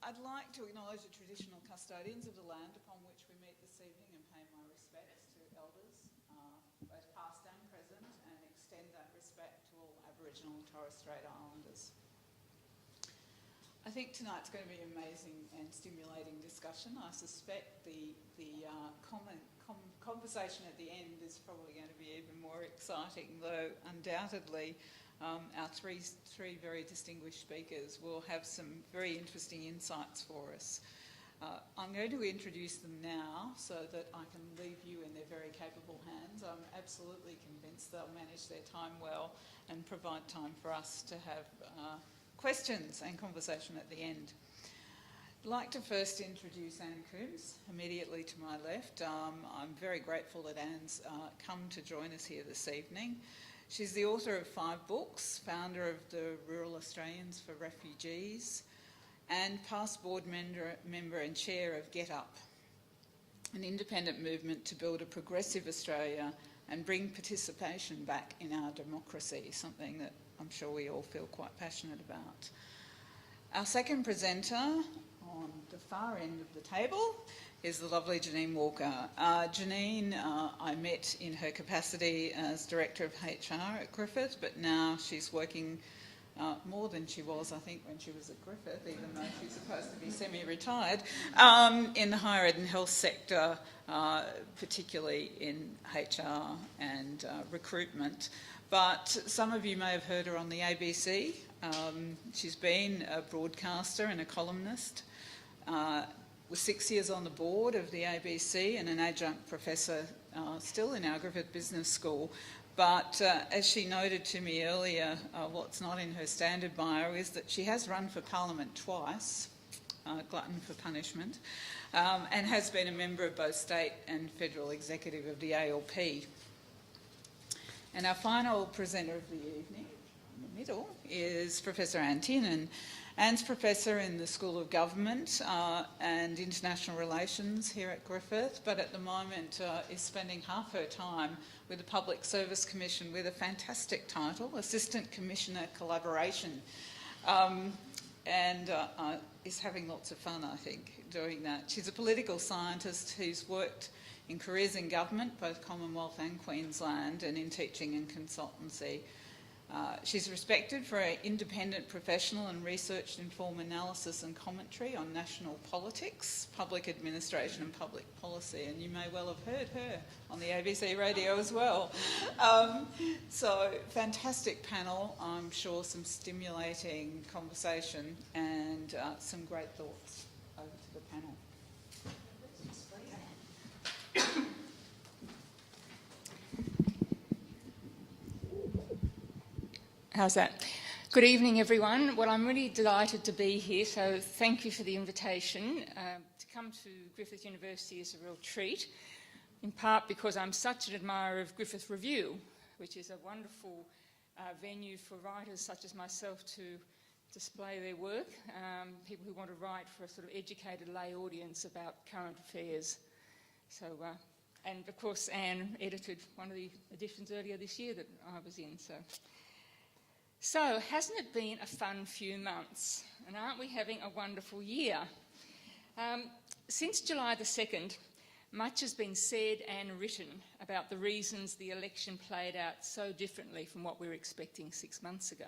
I'd like to acknowledge the traditional custodians of the land upon which we meet this evening and pay my respects to elders, both past and present, and extend that respect to all Aboriginal and Torres Strait Islanders. I think tonight's going to be an amazing and stimulating discussion. I suspect the conversation at the end is probably going to be even more exciting, though undoubtedly our three very distinguished speakers will have some very interesting insights for us. I'm going to introduce them now so that I can leave you in their very capable hands. I'm absolutely convinced they'll manage their time well and provide time for us to have questions and conversation at the end. I'd like to first introduce Anne Coombs, immediately to my left. I'm very grateful that Anne's come to join us here this evening. She's the author of 5 books, founder of the Rural Australians for Refugees, and past board member and chair of Get Up, an independent movement to build a progressive Australia and bring participation back in our democracy, something that I'm sure we all feel quite passionate about. Our second presenter on the far end of the table is the lovely Janine Walker. Janine, I met in her capacity as Director of HR at Griffith, but now she's working more than she was, I think, when she was at Griffith, even though she's supposed to be semi-retired, in the higher ed and health sector, particularly in HR and recruitment. But some of you may have heard her on the ABC. She's been a broadcaster and a columnist, was 6 years on the board of the ABC and an adjunct professor still in our Griffith Business School. But as she noted to me earlier, what's not in her standard bio is that she has run for Parliament twice, glutton for punishment, and has been a member of both state and federal executive of the ALP. And our final presenter of the evening, in the middle, is Professor Anne Tiernan. Anne's Professor in the School of Government and International Relations here at Griffith, but at the moment is spending half her time with the Public Service Commission with a fantastic title, Assistant Commissioner Collaboration, and is having lots of fun, I think, doing that. She's a political scientist who's worked in careers in government, both Commonwealth and Queensland, and in teaching and consultancy. She's respected for her independent professional and research-informed analysis and commentary on national politics, public administration and public policy, and you may well have heard her on the ABC radio as well. So, fantastic panel, I'm sure some stimulating conversation and some great thoughts. Over to the panel. How's that? Good evening, everyone. Well, I'm really delighted to be here, so thank you for the invitation. To come to Griffith University is a real treat, in part because I'm such an admirer of Griffith Review, which is a wonderful venue for writers such as myself to display their work, people who want to write for a sort of educated lay audience about current affairs. So, and of course, Anne edited one of the editions earlier this year that I was in. So hasn't it been a fun few months? And aren't we having a wonderful year? Since July the 2nd, much has been said and written about the reasons the election played out so differently from what we were expecting 6 months ago.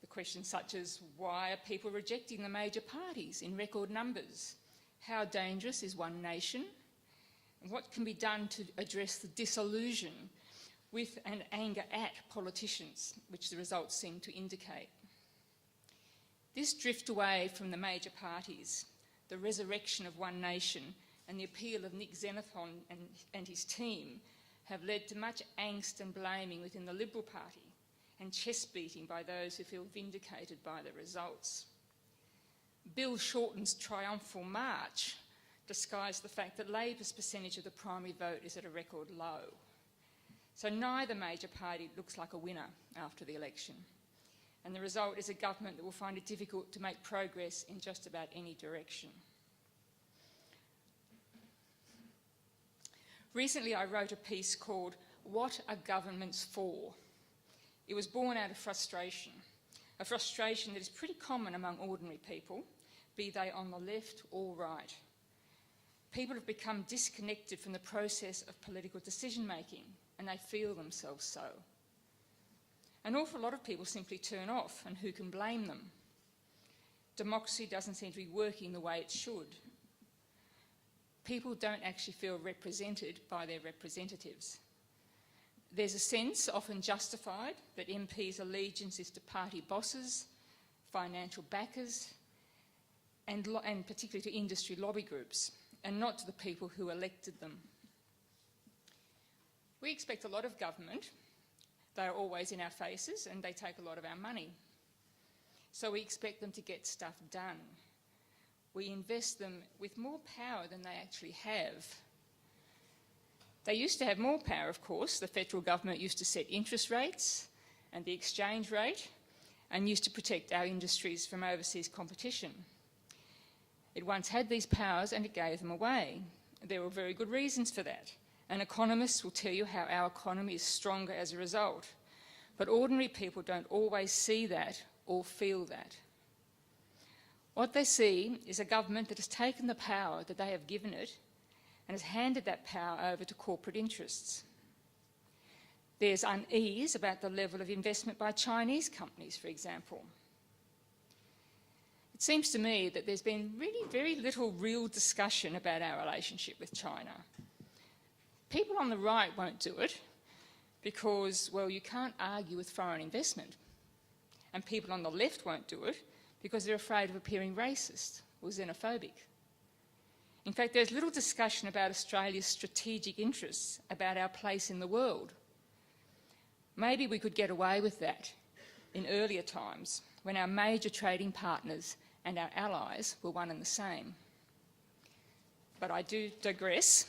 The questions such as, why are people rejecting the major parties in record numbers? How dangerous is one nation? And what can be done to address the disillusion with and anger at politicians, which the results seem to indicate? This drift away from the major parties, the resurrection of one nation, and the appeal of Nick Xenophon and his team have led to much angst and blaming within the Liberal Party and chest-beating by those who feel vindicated by the results. Bill Shorten's triumphal march disguised the fact that Labor's percentage of the primary vote is at a record low. So neither major party looks like a winner after the election. And the result is a government that will find it difficult to make progress in just about any direction. Recently, I wrote a piece called "What Are Governments For?" It was born out of frustration a frustration that is pretty common among ordinary people, be they on the left or right. People have become disconnected from the process of political decision-making, and they feel themselves so. An awful lot of people simply turn off, and who can blame them? Democracy doesn't seem to be working the way it should. People don't actually feel represented by their representatives. There's a sense, often justified, that MPs' allegiance is to party bosses, financial backers, and particularly to industry lobby groups, and not to the people who elected them. We expect a lot of government. They are always in our faces and they take a lot of our money. So we expect them to get stuff done. We invest them with more power than they actually have. They used to have more power, of course. The federal government used to set interest rates and the exchange rate and used to protect our industries from overseas competition. It once had these powers and it gave them away. There were very good reasons for that. And economists will tell you how our economy is stronger as a result. But ordinary people don't always see that or feel that. What they see is a government that has taken the power that they have given it and has handed that power over to corporate interests. There's unease about the level of investment by Chinese companies, for example. It seems to me that there's been really very little real discussion about our relationship with China. People on the right won't do it because, well, you can't argue with foreign investment. And people on the left won't do it because they're afraid of appearing racist or xenophobic. In fact, there's little discussion about Australia's strategic interests, about our place in the world. Maybe we could get away with that in earlier times when our major trading partners and our allies were one and the same. But I do digress.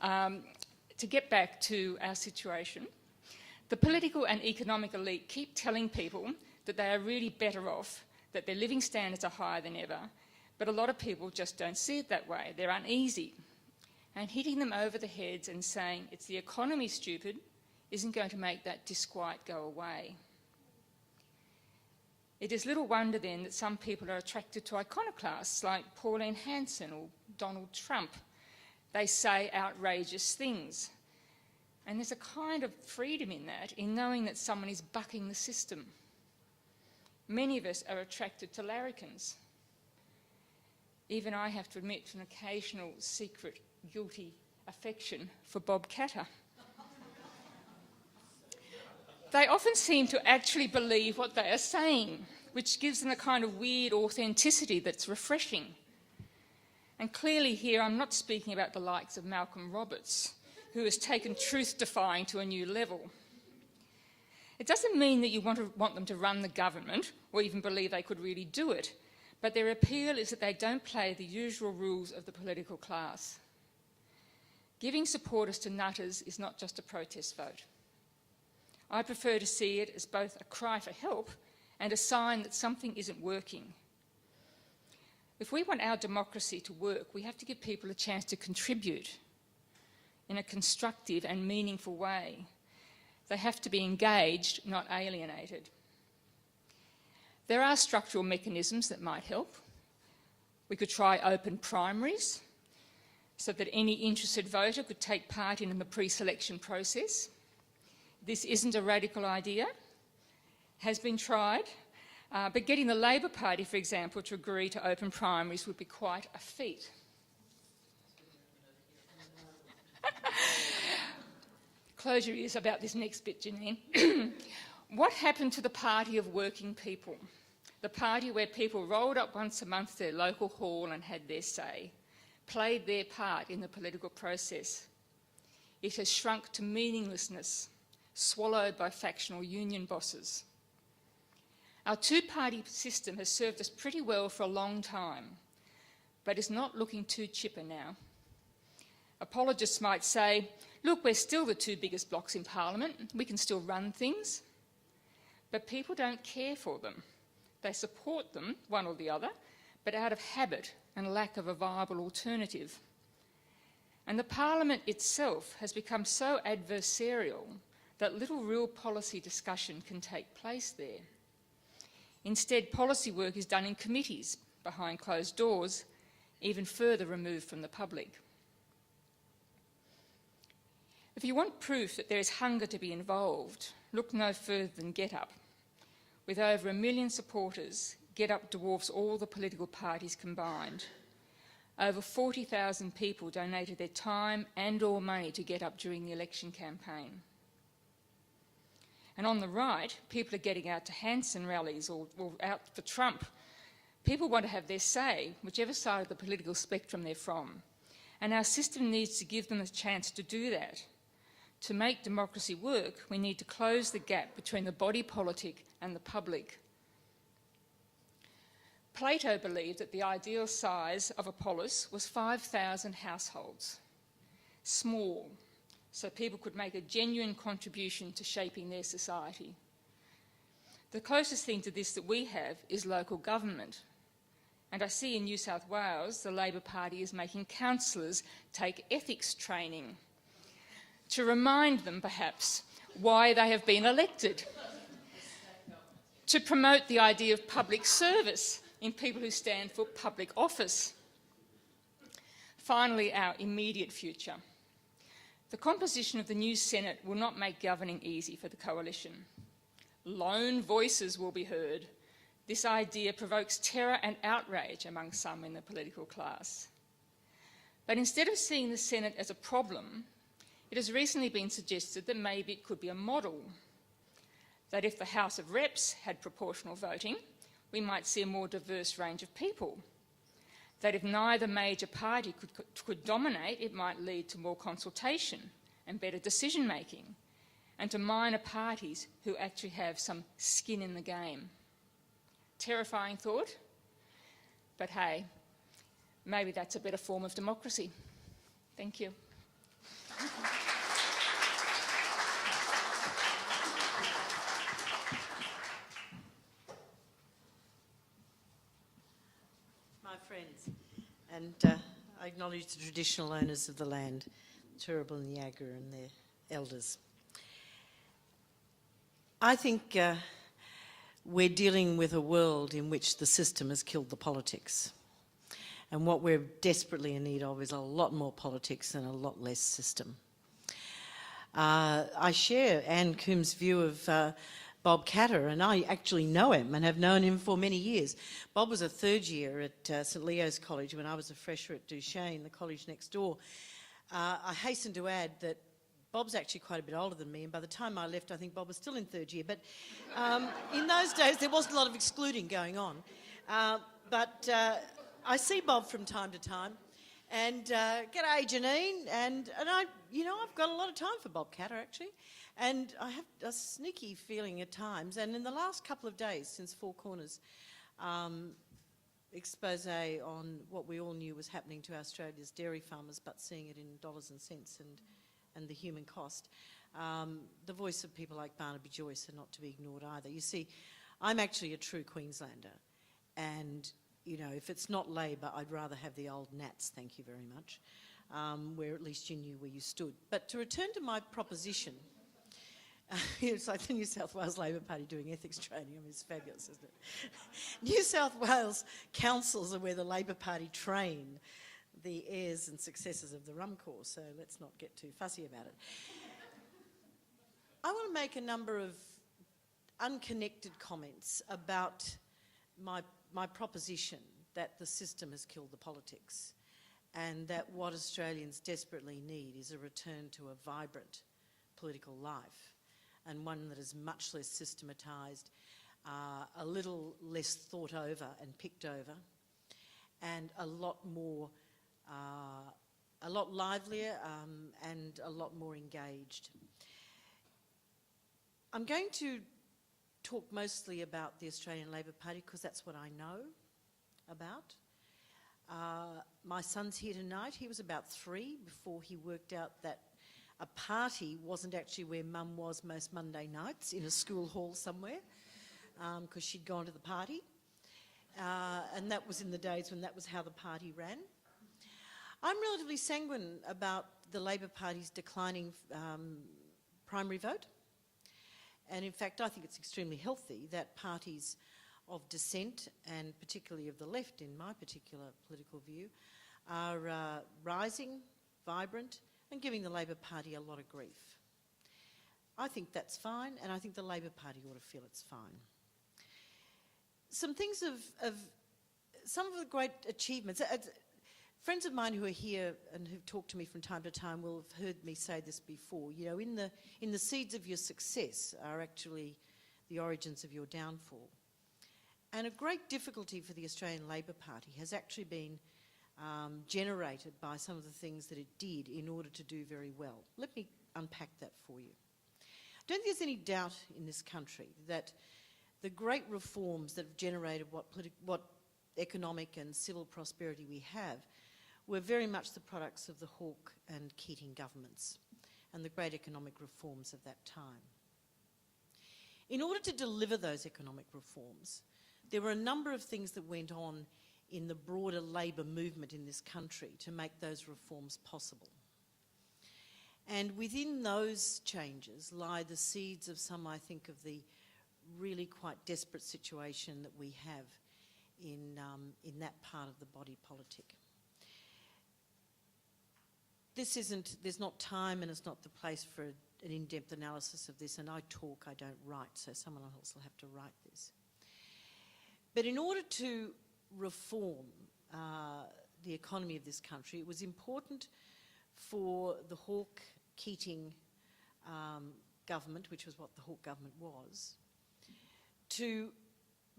To get back to our situation, the political and economic elite keep telling people that they are really better off, that their living standards are higher than ever, but a lot of people just don't see it that way. They're uneasy. And hitting them over the heads and saying, it's the economy, stupid, isn't going to make that disquiet go away. It is little wonder then that some people are attracted to iconoclasts like Pauline Hanson or Donald Trump. They say outrageous things. And there's a kind of freedom in that, in knowing that someone is bucking the system. Many of us are attracted to larrikins. Even I have to admit to an occasional secret, guilty affection for Bob Catter. They often seem to actually believe what they are saying, which gives them a kind of weird authenticity that's refreshing. And clearly here I'm not speaking about the likes of Malcolm Roberts, who has taken truth-defying to a new level. It doesn't mean that you want them to run the government or even believe they could really do it, but their appeal is that they don't play the usual rules of the political class. Giving supporters to nutters is not just a protest vote. I prefer to see it as both a cry for help and a sign that something isn't working. If we want our democracy to work, we have to give people a chance to contribute in a constructive and meaningful way. They have to be engaged, not alienated. There are structural mechanisms that might help. We could try open primaries so that any interested voter could take part in the pre-selection process. This isn't a radical idea, has been tried, but getting the Labor Party, for example, to agree to open primaries would be quite a feat. Close your ears about this next bit, Janine. What happened to the party of working people? The party where people rolled up once a month to their local hall and had their say, played their part in the political process. It has shrunk to meaninglessness, swallowed by factional union bosses. Our two-party system has served us pretty well for a long time, but is not looking too chipper now. Apologists might say, look, we're still the two biggest blocs in Parliament, we can still run things, but people don't care for them. They support them, one or the other, but out of habit and lack of a viable alternative. And the Parliament itself has become so adversarial that little real policy discussion can take place there. Instead, policy work is done in committees behind closed doors, even further removed from the public. If you want proof that there is hunger to be involved, look no further than GetUp. With over 1 million supporters, GetUp dwarfs all the political parties combined. Over 40,000 people donated their time and or money to GetUp during the election campaign. And on the right, people are getting out to Hanson rallies or out for Trump. People want to have their say, whichever side of the political spectrum they're from. And our system needs to give them a chance to do that. To make democracy work, we need to close the gap between the body politic and the public. Plato believed that the ideal size of a polis was 5,000 households. Small, so people could make a genuine contribution to shaping their society. The closest thing to this that we have is local government. And I see in New South Wales, the Labor Party is making councillors take ethics training to remind them, perhaps, why they have been elected. To promote the idea of public service in people who stand for public office. Finally, our immediate future. The composition of the new Senate will not make governing easy for the coalition. Lone voices will be heard. This idea provokes terror and outrage among some in the political class. But instead of seeing the Senate as a problem, it has recently been suggested that maybe it could be a model. That if the House of Reps had proportional voting, we might see a more diverse range of people. That if neither major party could dominate, it might lead to more consultation and better decision-making, and to minor parties who actually have some skin in the game. Terrifying thought, but hey, maybe that's a better form of democracy. Thank you. My friends, and I acknowledge the traditional owners of the land, Turrbal and Yagra and their elders. I think we're dealing with a world in which the system has killed the politics. And what we're desperately in need of is a lot more politics and a lot less system. I share Anne Coombs' view of Bob Catter, and I actually know him and have known him for many years. Bob was a third year at St Leo's College when I was a fresher at Duchesne, the college next door. I hasten to add that Bob's actually quite a bit older than me, and by the time I left, I think Bob was still in third year. But in those days, there wasn't a lot of excluding going on. But I see Bob from time to time, and g'day Janine, and I've got a lot of time for Bob Catter actually, and I have a sneaky feeling at times. And in the last couple of days since Four Corners, expose on what we all knew was happening to Australia's dairy farmers, but seeing it in dollars and cents and the human cost. The voice of people like Barnaby Joyce are not to be ignored either. You see, I'm actually a true Queenslander, and if it's not Labor, I'd rather have the old Nats, thank you very much, where at least you knew where you stood. But to return to my proposition, it's like the New South Wales Labor Party doing ethics training. I mean, it's fabulous, isn't it? New South Wales councils are where the Labor Party train the heirs and successors of the Rum Corps, so let's not get too fussy about it. I want to make a number of unconnected comments about my proposition that the system has killed the politics, and that what Australians desperately need is a return to a vibrant political life, and one that is much less systematised, a little less thought over and picked over, and a lot more, a lot livelier and a lot more engaged. I'm going to talk mostly about the Australian Labor Party because that's what I know about. My son's here tonight. He was about 3 before he worked out that a party wasn't actually where Mum was most Monday nights, in a school hall somewhere, because she'd gone to the party. And that was in the days when that was how the party ran. I'm relatively sanguine about the Labor Party's declining primary vote. And in fact, I think it's extremely healthy that parties of dissent, and particularly of the left in my particular political view, are rising, vibrant, and giving the Labor Party a lot of grief. I think that's fine, and I think the Labor Party ought to feel it's fine. Some things of some of the great achievements. Friends of mine who are here and who've talked to me from time to time will have heard me say this before. You know, in the seeds of your success are actually the origins of your downfall. And a great difficulty for the Australian Labor Party has actually been generated by some of the things that it did in order to do very well. Let me unpack that for you. I don't think there's any doubt in this country that the great reforms that have generated what economic and civil prosperity we have were very much the products of the Hawke and Keating governments and the great economic reforms of that time. In order to deliver those economic reforms, there were a number of things that went on in the broader labour movement in this country to make those reforms possible. And within those changes lie the seeds of some, I think, of the really quite desperate situation that we have in that part of the body politic. There's not time and it's not the place for an in-depth analysis of this, and I talk, I don't write, so someone else will have to write this. But in order to reform the economy of this country, it was important for the Hawke-Keating government, which was what the Hawke government was, to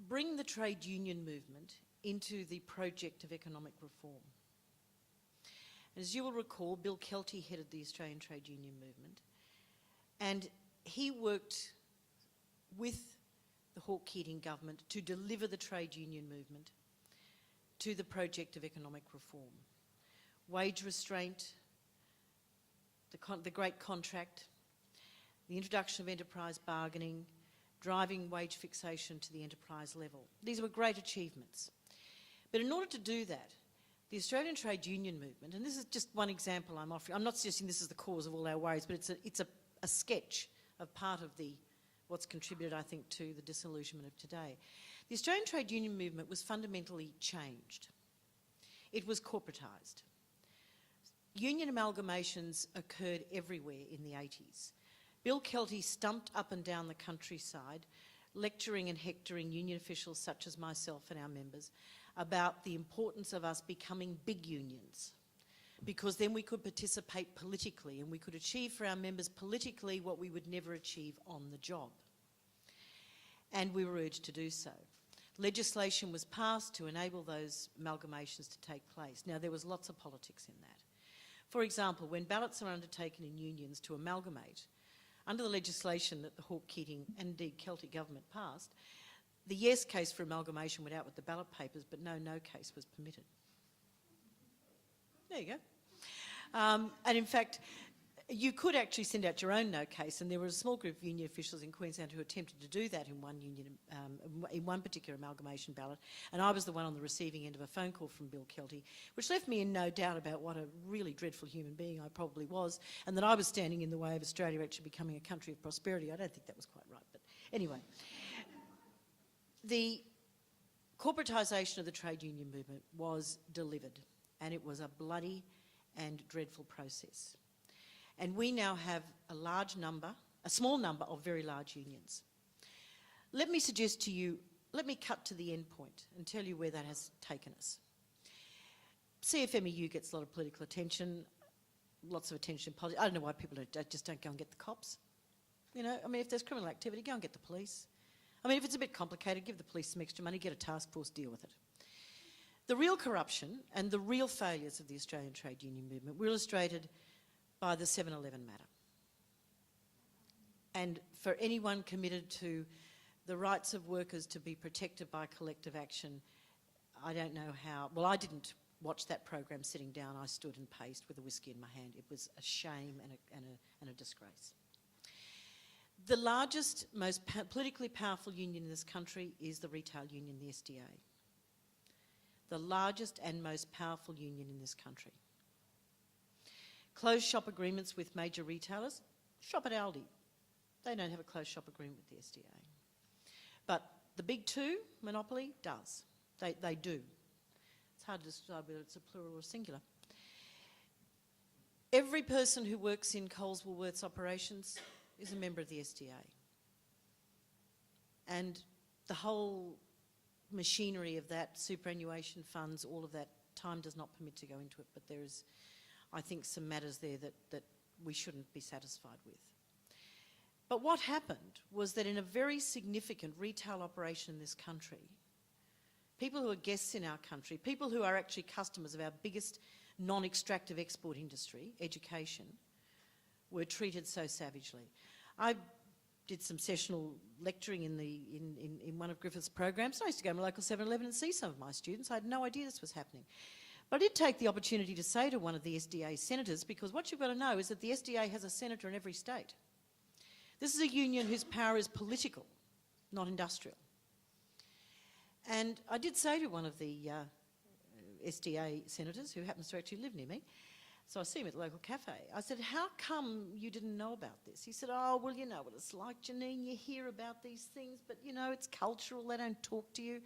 bring the trade union movement into the project of economic reform. As you will recall, Bill Kelty headed the Australian trade union movement, and he worked with the Hawke-Keating government to deliver the trade union movement to the project of economic reform. Wage restraint, the Great Contract, the introduction of enterprise bargaining, driving wage fixation to the enterprise level. These were great achievements. But in order to do that, the Australian trade union movement, and this is just one example I'm offering, I'm not suggesting this is the cause of all our worries, but it's a sketch of part of what's contributed, I think, to the disillusionment of today. The Australian trade union movement was fundamentally changed. It was corporatised. Union amalgamations occurred everywhere in the 80s. Bill Kelty stumped up and down the countryside, lecturing and hectoring union officials such as myself and our members about the importance of us becoming big unions, because then we could participate politically and we could achieve for our members politically what we would never achieve on the job. And we were urged to do so. Legislation was passed to enable those amalgamations to take place. Now, there was lots of politics in that. For example, when ballots are undertaken in unions to amalgamate, under the legislation that the Hawke-Keating and indeed Kelty government passed, the yes case for amalgamation went out with the ballot papers, but no case was permitted. There you go. And in fact, you could actually send out your own no case, and there was a small group of union officials in Queensland who attempted to do that in one particular amalgamation ballot, and I was the one on the receiving end of a phone call from Bill Kelty, which left me in no doubt about what a really dreadful human being I probably was, and that I was standing in the way of Australia actually becoming a country of prosperity. I don't think that was quite right, but anyway. The corporatisation of the trade union movement was delivered, and it was a bloody and dreadful process. And we now have a small number of very large unions. Let me suggest to you, let me cut to the end point and tell you where that has taken us. CFMEU gets a lot of political attention, lots of attention in politics. I don't know why people just don't go and get the cops. You know, I mean, if there's criminal activity, go and get the police. I mean, if it's a bit complicated, give the police some extra money, get a task force, deal with it. The real corruption and the real failures of the Australian trade union movement were illustrated by the 7/11 matter. And for anyone committed to the rights of workers to be protected by collective action, I don't know how. Well, I didn't watch that program sitting down. I stood and paced with a whiskey in my hand. It was a shame and a disgrace. The largest, most politically powerful union in this country is the retail union, the SDA. The largest and most powerful union in this country. Closed shop agreements with major retailers. Shop at Aldi. They don't have a closed shop agreement with the SDA. But The big two, monopoly, does. They do. It's hard to decide whether it's a plural or singular. Every person who works in Coles Woolworths operations is a member of the SDA. And the whole machinery of that, superannuation funds, all of that, time does not permit to go into it, but there is, I think, some matters there that we shouldn't be satisfied with. But what happened was that in a very significant retail operation in this country, people who are guests in our country, people who are actually customers of our biggest non-extractive export industry, education, were treated so savagely. I did some sessional lecturing in one of Griffith's programs. I used to go to my local 7-Eleven and see some of my students. I had no idea this was happening. But I did take the opportunity to say to one of the SDA senators, because what you've got to know is that the SDA has a senator in every state. This is a union whose power is political, not industrial. And I did say to one of the SDA senators, who happens to actually live near me, so I see him at the local cafe, I said, how come you didn't know about this? He said, oh, well, you know what it's like, Janine, you hear about these things, but, you know, it's cultural, they don't talk to you.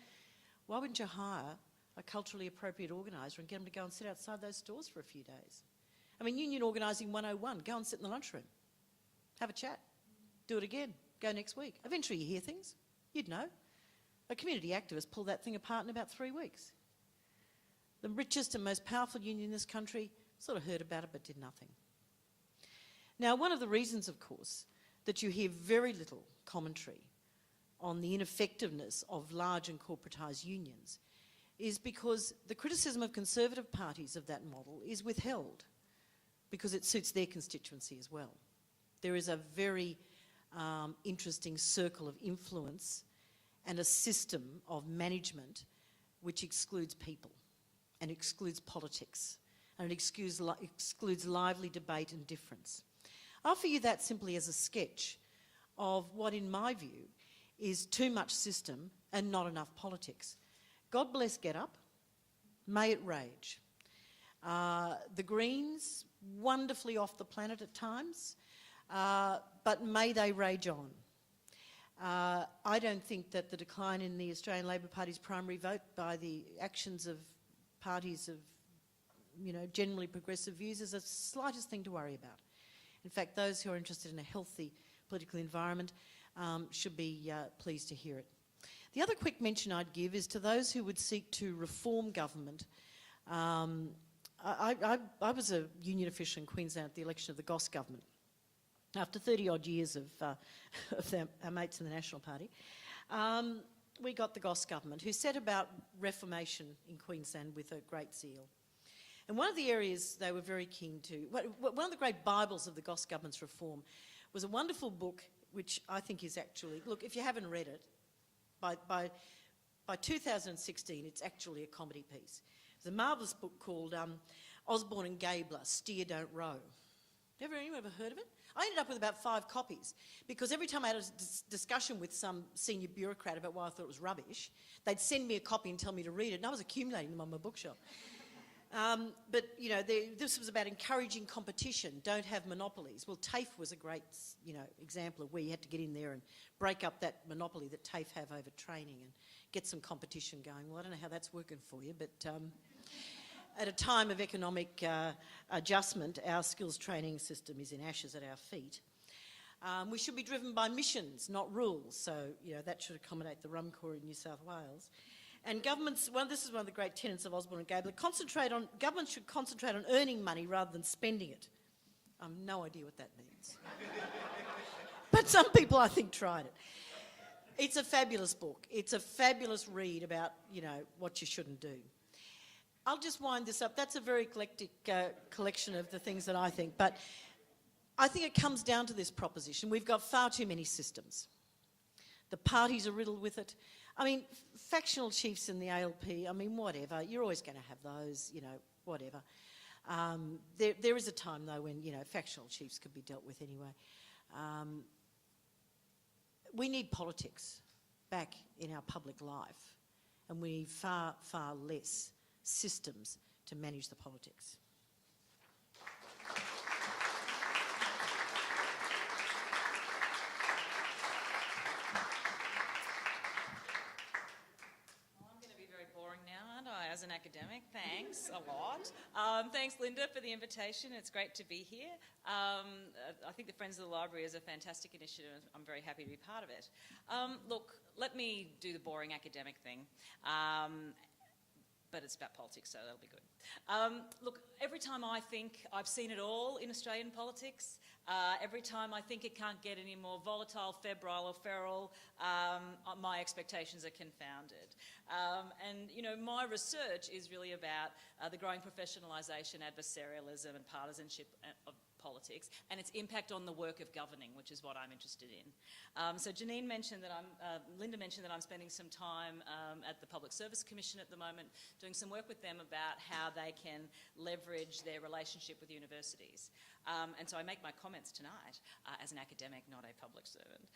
Why wouldn't you hire a culturally appropriate organiser and get them to go and sit outside those stores for a few days? I mean, union organising 101, go and sit in the lunchroom, have a chat, do it again, go next week. Eventually you hear things, you'd know. A community activist pulled that thing apart in about 3 weeks. The richest and most powerful union in this country sort of heard about it but did nothing. Now, one of the reasons, of course, that you hear very little commentary on the ineffectiveness of large and corporatised unions is because the criticism of Conservative parties of that model is withheld because it suits their constituency as well. There is a very interesting circle of influence and a system of management which excludes people and excludes politics and it excludes lively debate and difference. I offer you that simply as a sketch of what, in my view, is too much system and not enough politics. God bless Get Up, may it rage. The Greens, wonderfully off the planet at times, but may they rage on. I don't think that the decline in the Australian Labor Party's primary vote by the actions of parties of, generally progressive views is the slightest thing to worry about. In fact, those who are interested in a healthy political environment should be pleased to hear it. The other quick mention I'd give is to those who would seek to reform government. I was a union official in Queensland at the election of the Goss government. After 30-odd years of our mates in the National Party, we got the Goss government, who set about reformation in Queensland with a great zeal. And one of the areas they were very keen to, one of the great Bibles of the Goss government's reform was a wonderful book, which I think is actually, look, if you haven't read it, by 2016, it's actually a comedy piece. It's a marvellous book called Osborne and Gabler, Steer Don't Row. Anyone ever heard of it? I ended up with about 5 copies because every time I had a discussion with some senior bureaucrat about why I thought it was rubbish, they'd send me a copy and tell me to read it, and I was accumulating them on my bookshelf. But, this was about encouraging competition, don't have monopolies. Well, TAFE was a great, example of where you had to get in there and break up that monopoly that TAFE have over training and get some competition going. Well, I don't know how that's working for you, but at a time of economic adjustment, our skills training system is in ashes at our feet. We should be driven by missions, not rules, so that should accommodate the Rum Corps in New South Wales. And governments, this is one of the great tenets of Osborne and Gabler, governments should concentrate on earning money rather than spending it. I have no idea what that means. But some people, I think, tried it. It's a fabulous book. It's a fabulous read about, what you shouldn't do. I'll just wind this up. That's a very eclectic collection of the things that I think. But I think it comes down to this proposition. We've got far too many systems. The parties are riddled with it. I mean, factional chiefs in the ALP, whatever. You're always going to have those, whatever. There is a time, though, when, factional chiefs could be dealt with anyway. We need politics back in our public life, and we need far, far less systems to manage the politics. academic. Thanks a lot. Thanks, Linda, for the invitation. It's great to be here. I think the Friends of the Library is a fantastic initiative. I'm very happy to be part of it. Look, let me do the boring academic thing. But it's about politics, so that'll be good. Look, every time I think I've seen it all in Australian politics, every time I think it can't get any more volatile, febrile or feral, my expectations are confounded. And, you know, my research is really about the growing professionalisation, adversarialism and partisanship of politics and its impact on the work of governing, which is what I'm interested in. So Janine mentioned that Linda mentioned that I'm spending some time at the Public Service Commission at the moment, doing some work with them about how they can leverage their relationship with universities. And so I make my comments tonight as an academic, not a public servant.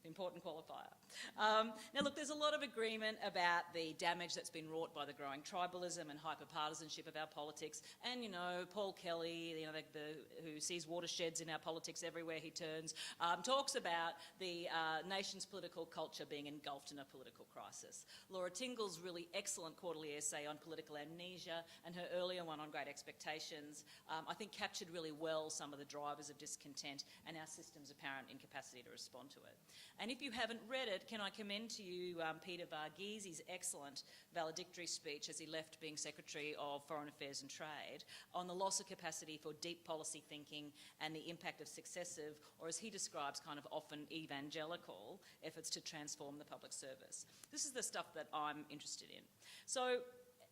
Important qualifier. Now look, there's a lot of agreement about the damage that's been wrought by the growing tribalism and hyper-partisanship of our politics. And, you know, Paul Kelly, you know, who sees watersheds in our politics everywhere he turns, talks about the nation's political culture being engulfed in a political crisis. Laura Tingle's really excellent quarterly essay on political amnesia and her earlier one on Great Expectations, I think captured really well some of the drivers of discontent and our system's apparent incapacity to respond to it. And if you haven't read it, can I commend to you Peter Varghese' excellent valedictory speech as he left being Secretary of Foreign Affairs and Trade on the loss of capacity for deep policy thinking and the impact of successive, or as he describes, kind of often evangelical efforts to transform the public service. This is the stuff that I'm interested in. So,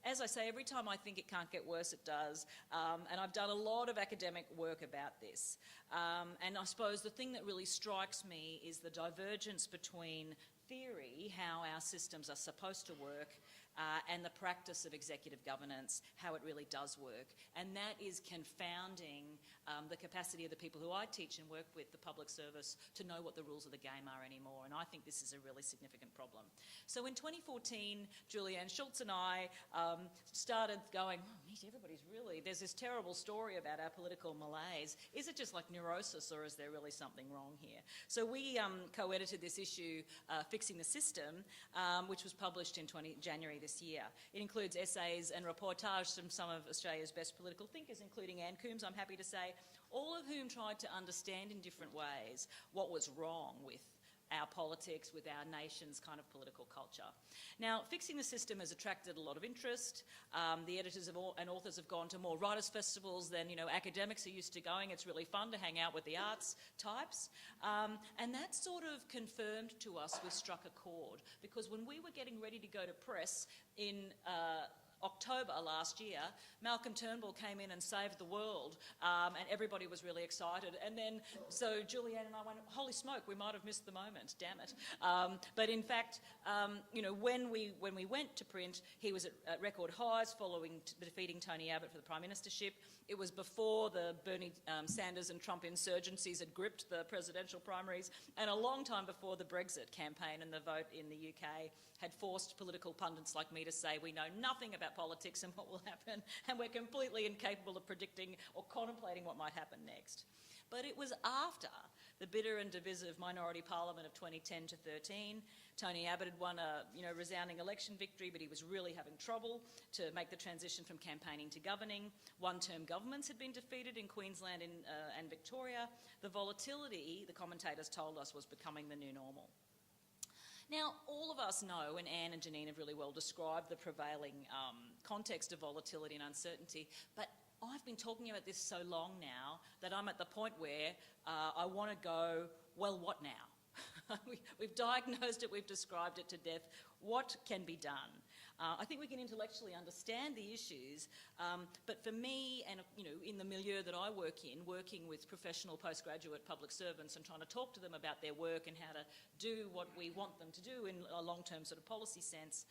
as I say, every time I think it can't get worse, it does. And I've done a lot of academic work about this. And I suppose the thing that really strikes me is the divergence between theory, how our systems are supposed to work, and the practice of executive governance, how it really does work. And that is confounding the capacity of the people who I teach and work with, the public service, to know what the rules of the game are anymore. And I think this is a really significant problem. So in 2014, Julianne Schultz and I started going, oh, meet, everybody's really, there's this terrible story about our political malaise. Is it just like neurosis, or is there really something wrong here? So we co-edited this issue, Fixing the System, which was published in January this year. It includes essays and reportage from some of Australia's best political thinkers, including Anne Coombs, I'm happy to say, all of whom tried to understand in different ways what was wrong with our politics, with our nation's kind of political culture. Now, Fixing the System has attracted a lot of interest. The editors and authors have gone to more writers' festivals than, you know, academics are used to going. It's really fun to hang out with the arts types. And that sort of confirmed to us we struck a chord, because when we were getting ready to go to press in October last year, Malcolm Turnbull came in and saved the world, and everybody was really excited. And then, so Julianne and I went, holy smoke, we might have missed the moment, damn it. But in fact, you know, when we went to print, he was at record highs following defeating Tony Abbott for the Prime Ministership. It was before the Bernie Sanders and Trump insurgencies had gripped the presidential primaries, and a long time before the Brexit campaign and the vote in the UK had forced political pundits like me to say we know nothing about politics and what will happen, and we're completely incapable of predicting or contemplating what might happen next. But it was after the bitter and divisive minority parliament of 2010 to 13. Tony Abbott had won a resounding election victory, but he was really having trouble to make the transition from campaigning to governing. One-term governments had been defeated in Queensland and Victoria. The volatility, the commentators told us, was becoming the new normal. Now, all of us know, and Anne and Janine have really well described the prevailing context of volatility and uncertainty, but I've been talking about this so long now that I'm at the point where I want to go, well, what now? We've diagnosed it, we've described it to death. What can be done? I think we can intellectually understand the issues, but for me, and you know, in the milieu that I work in, working with professional postgraduate public servants and trying to talk to them about their work and how to do what we want them to do in a long-term sort of policy sense,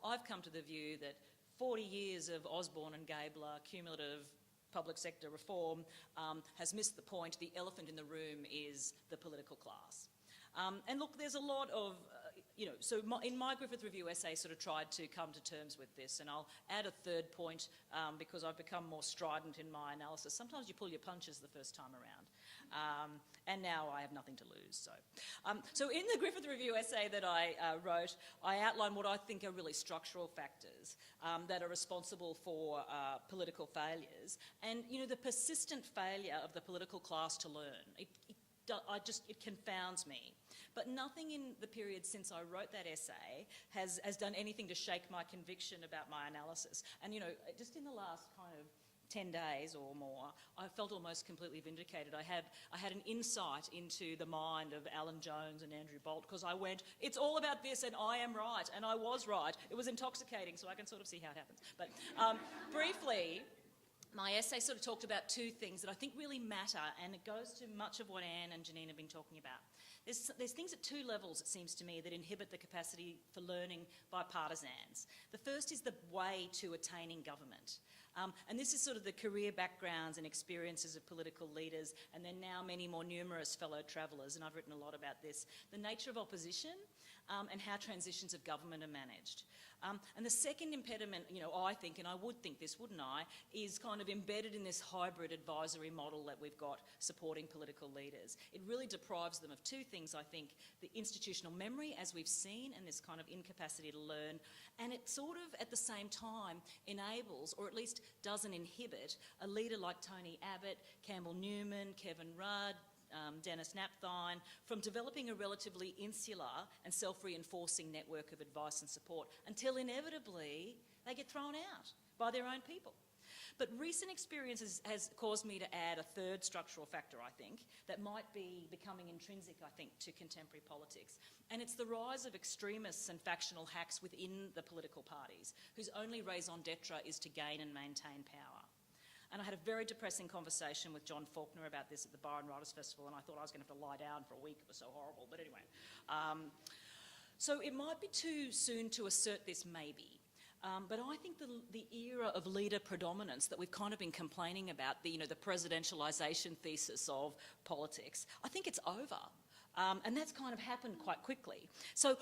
I've come to the view that 40 years of Osborne and Gabler cumulative public sector reform has missed the point. The elephant in the room is the political class. And look, there's a lot of, so in my Griffith Review essay sort of tried to come to terms with this, and I'll add a third point because I've become more strident in my analysis. Sometimes you pull your punches the first time around. And now I have nothing to lose. So in the Griffith Review essay that I wrote, I outline what I think are really structural factors that are responsible for political failures, and the persistent failure of the political class to learn. It confounds me. But nothing in the period since I wrote that essay has done anything to shake my conviction about my analysis. And just in the last kind of 10 days or more, I felt almost completely vindicated. I had an insight into the mind of Alan Jones and Andrew Bolt, because I went, it's all about this and I am right, and I was right. It was intoxicating, so I can sort of see how it happens. But briefly, my essay sort of talked about two things that I think really matter, and it goes to much of what Anne and Janine have been talking about. There's things at two levels, it seems to me, that inhibit the capacity for learning by partisans. The first is the way to attaining government. And this is sort of the career backgrounds and experiences of political leaders, and then now many more numerous fellow travellers, and I've written a lot about this. The nature of opposition and how transitions of government are managed. And the second impediment, I think, and I would think this, wouldn't I, is kind of embedded in this hybrid advisory model that we've got supporting political leaders. It really deprives them of two things, I think: the institutional memory, as we've seen, and this kind of incapacity to learn, and it sort of, at the same time, enables, or at least doesn't inhibit, a leader like Tony Abbott, Campbell Newman, Kevin Rudd, Dennis Napthine, from developing a relatively insular and self-reinforcing network of advice and support until inevitably they get thrown out by their own people. But recent experience has caused me to add a third structural factor, I think, that might be becoming intrinsic, I think, to contemporary politics. And it's the rise of extremists and factional hacks within the political parties, whose only raison d'etre is to gain and maintain power. And I had a very depressing conversation with John Faulkner about this at the Byron Writers Festival, and I thought I was going to have to lie down for a week. It was so horrible. But anyway. So it might be too soon to assert this, maybe. But I think the era of leader predominance that we've kind of been complaining about, the presidentialisation thesis of politics, I think it's over. And that's kind of happened quite quickly. So,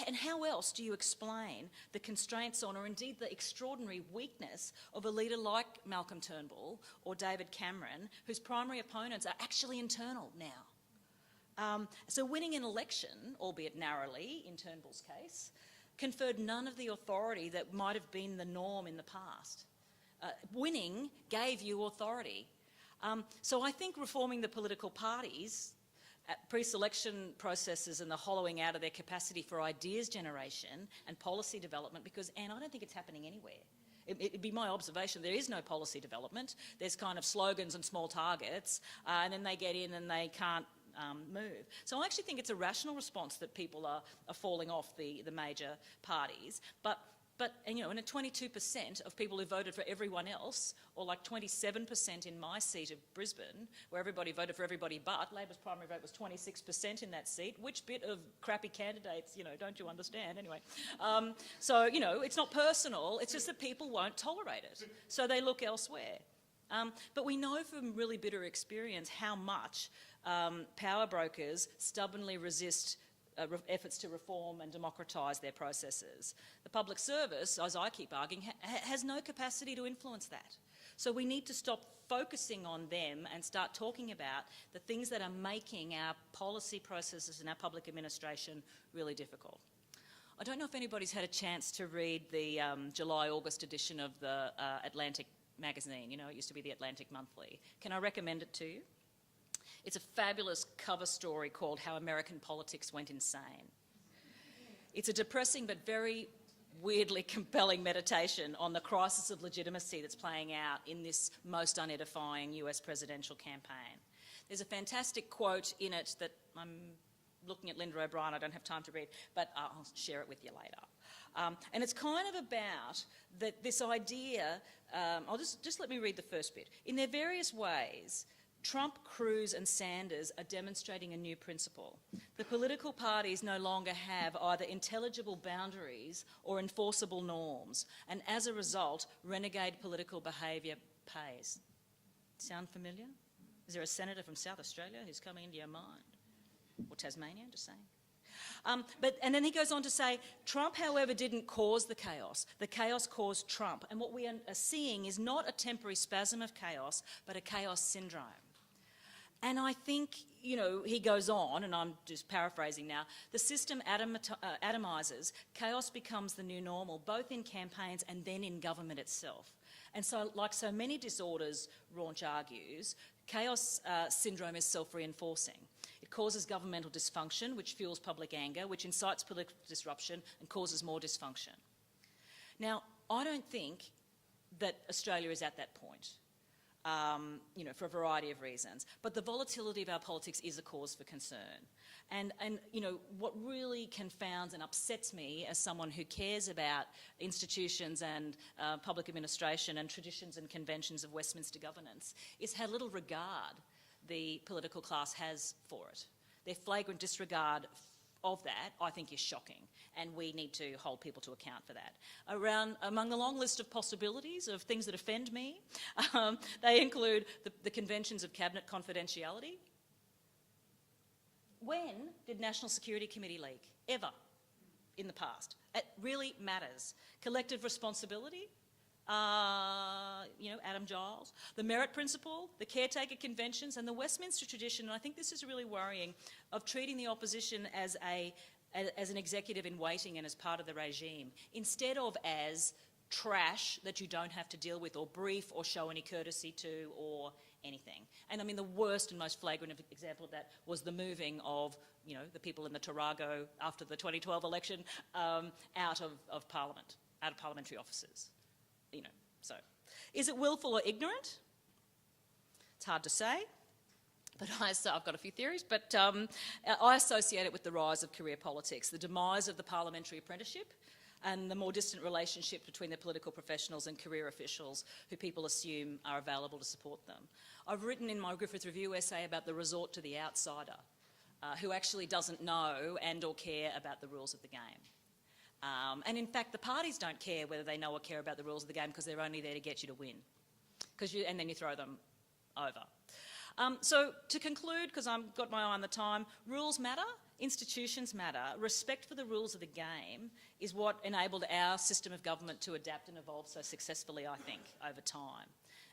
and how else do you explain the constraints on, or indeed the extraordinary weakness of a leader like Malcolm Turnbull or David Cameron, whose primary opponents are actually internal now? So winning an election, albeit narrowly in Turnbull's case, conferred none of the authority that might have been the norm in the past. Winning gave you authority. So I think reforming the political parties, pre-selection processes, and the hollowing out of their capacity for ideas generation and policy development, because, Anne, I don't think it's happening anywhere. It'd be my observation, there is no policy development. There's kind of slogans and small targets, and then they get in and they can't move. So I actually think it's a rational response that people are falling off the major parties. But and at 22% of people who voted for everyone else, or like 27% in my seat of Brisbane, where everybody voted for everybody but, Labor's primary vote was 26% in that seat. Which bit of crappy candidates, don't you understand? Anyway, so, it's not personal, it's just that people won't tolerate it. So they look elsewhere. But we know from really bitter experience how much power brokers stubbornly resist efforts to reform and democratise their processes. The public service, as I keep arguing, has no capacity to influence that. So we need to stop focusing on them and start talking about the things that are making our policy processes and our public administration really difficult. I don't know if anybody's had a chance to read the July-August edition of the Atlantic magazine. It used to be the Atlantic Monthly. Can I recommend it to you? It's a fabulous cover story called How American Politics Went Insane. It's a depressing but very weirdly compelling meditation on the crisis of legitimacy that's playing out in this most unedifying US presidential campaign. There's a fantastic quote in it that I'm looking at Linda O'Brien, I don't have time to read, but I'll share it with you later. And it's kind of about this idea, I'll just let me read the first bit. In their various ways, Trump, Cruz and Sanders are demonstrating a new principle. The political parties no longer have either intelligible boundaries or enforceable norms, and as a result, renegade political behaviour pays. Sound familiar? Is there a senator from South Australia who's coming into your mind? Or Tasmania, just saying. And then he goes on to say, Trump, however, didn't cause the chaos. The chaos caused Trump. And what we are seeing is not a temporary spasm of chaos, but a chaos syndrome. And I think, you know, he goes on, and I'm just paraphrasing now, the system atomises, chaos becomes the new normal, both in campaigns and then in government itself. And so, like so many disorders, Raunch argues, chaos syndrome is self-reinforcing. It causes governmental dysfunction, which fuels public anger, which incites political disruption and causes more dysfunction. Now, I don't think that Australia is at that point, you know, for a variety of reasons. But the volatility of our politics is a cause for concern. And you know, what really confounds and upsets me as someone who cares about institutions and public administration and traditions and conventions of Westminster governance is how little regard the political class has for it. Their flagrant disregard of that, I think, is shocking, and we need to hold people to account for that. Among the long list of possibilities of things that offend me, they include the conventions of cabinet confidentiality. When did National Security Committee leak? Ever in the past? It really matters. Collective responsibility, you know, Adam Giles, the merit principle, the caretaker conventions, and the Westminster tradition, and I think this is really worrying, of treating the opposition as an executive in waiting and as part of the regime, instead of as trash that you don't have to deal with or brief or show any courtesy to or anything. And I mean, the worst and most flagrant example of that was the moving of, you know, the people in the Tarago after the 2012 election out of Parliament, out of parliamentary offices. You know, so is it willful or ignorant? It's hard to say, but I've got a few theories, but I associate it with the rise of career politics, the demise of the parliamentary apprenticeship, and the more distant relationship between the political professionals and career officials who people assume are available to support them. I've written in my Griffith Review essay about the resort to the outsider, who actually doesn't know and or care about the rules of the game. And in fact, the parties don't care whether they know or care about the rules of the game because they're only there to get you to win. And then you throw them over. So to conclude, because I've got my eye on the time, rules matter, institutions matter. Respect for the rules of the game is what enabled our system of government to adapt and evolve so successfully, I think, over time.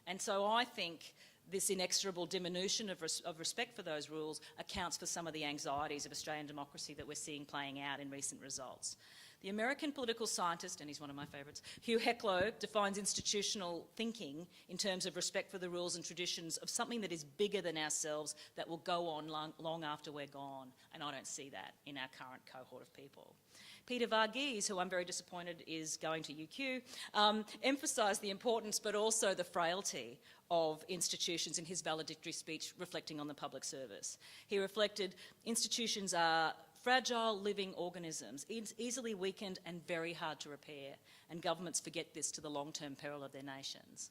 And so I think this inexorable diminution of respect for those rules accounts for some of the anxieties of Australian democracy that we're seeing playing out in recent results. The American political scientist, and he's one of my favourites, Hugh Hecklow, defines institutional thinking in terms of respect for the rules and traditions of something that is bigger than ourselves that will go on long after we're gone. And I don't see that in our current cohort of people. Peter Varghese, who I'm very disappointed is going to UQ, emphasised the importance but also the frailty of institutions in his valedictory speech reflecting on the public service. He reflected, institutions are fragile living organisms, easily weakened and very hard to repair, and governments forget this to the long-term peril of their nations.